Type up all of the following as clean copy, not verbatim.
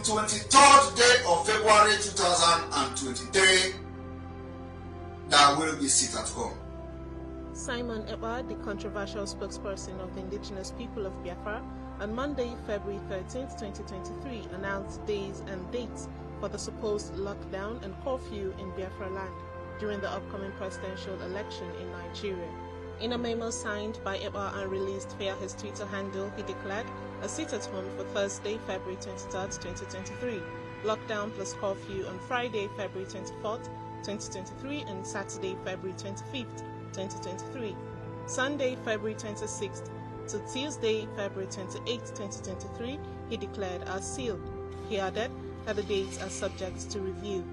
23rd day of February 2023, there will be sit at home. Simon Ekpa, the controversial spokesperson of the indigenous people of Biafra, on Monday, February 13, 2023, announced days and dates for the supposed lockdown and curfew in Biafra land during the upcoming presidential election in Nigeria. In a memo signed by Ekpa and released via his Twitter handle, he declared a sit-at-home for Thursday, February 23, 2023, lockdown plus curfew on Friday, February 24, 2023, and Saturday, February 25, 2023, Sunday, February 26th to Tuesday, February 28, 2023, he declared as sealed. He added that the dates are subject to review.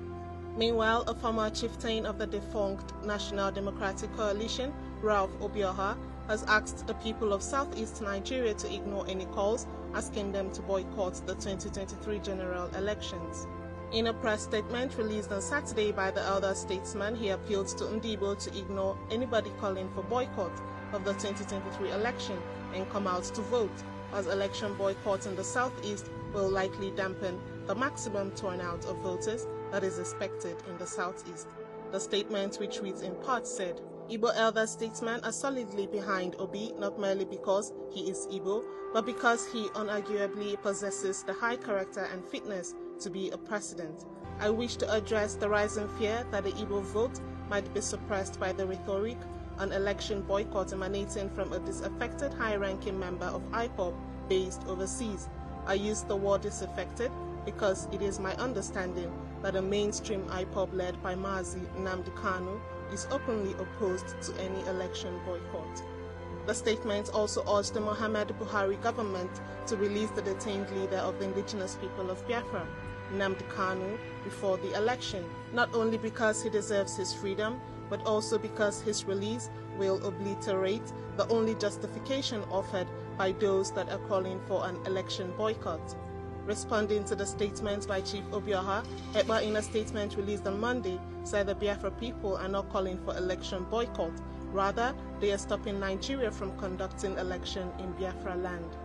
Meanwhile, a former chieftain of the defunct National Democratic Coalition, Ralph Obioha, has asked the people of Southeast Nigeria to ignore any calls asking them to boycott the 2023 general elections. In a press statement released on Saturday by the elder statesman, he appealed to Ndigbo to ignore anybody calling for boycott of the 2023 election and come out to vote, as election boycott in the Southeast will likely dampen the maximum turnout of voters that is expected in the Southeast. The statement, which reads in part, said, Igbo elder statesmen are solidly behind Obi, not merely because he is Igbo, but because he unarguably possesses the high character and fitness to be a president. I wish to address the rising fear that the Igbo vote might be suppressed by the rhetoric on election boycott emanating from a disaffected high-ranking member of IPOB based overseas. I use the word disaffected because it is my understanding that a mainstream IPOB led by Mazi Nnamdi Kanu is openly opposed to any election boycott. The statement also urged the Muhammadu Buhari government to release the detained leader of the indigenous people of Biafra, Nnamdi Kanu, before the election, not only because he deserves his freedom, but also because his release will obliterate the only justification offered by those that are calling for an election boycott. Responding to the statement by Chief Obioha, Ekpa, in a statement released on Monday, said the Biafra people are not calling for election boycott. Rather, they are stopping Nigeria from conducting election in Biafra land.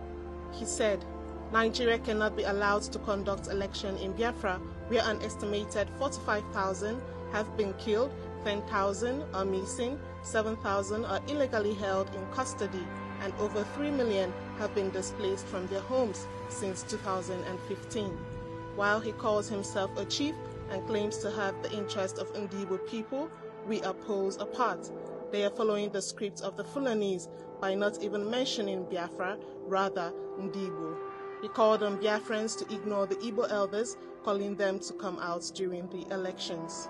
He said, Nigeria cannot be allowed to conduct election in Biafra, where an estimated 45,000 have been killed, 10,000 are missing, 7,000 are illegally held in custody, and over 3 million have been displaced from their homes since 2015. While he calls himself a chief and claims to have the interest of Ndigbo people, we are poles apart. They are following the script of the Fulanese by not even mentioning Biafra, rather Ndigbo. He called on Biafrans to ignore the Igbo elders, calling them to come out during the elections.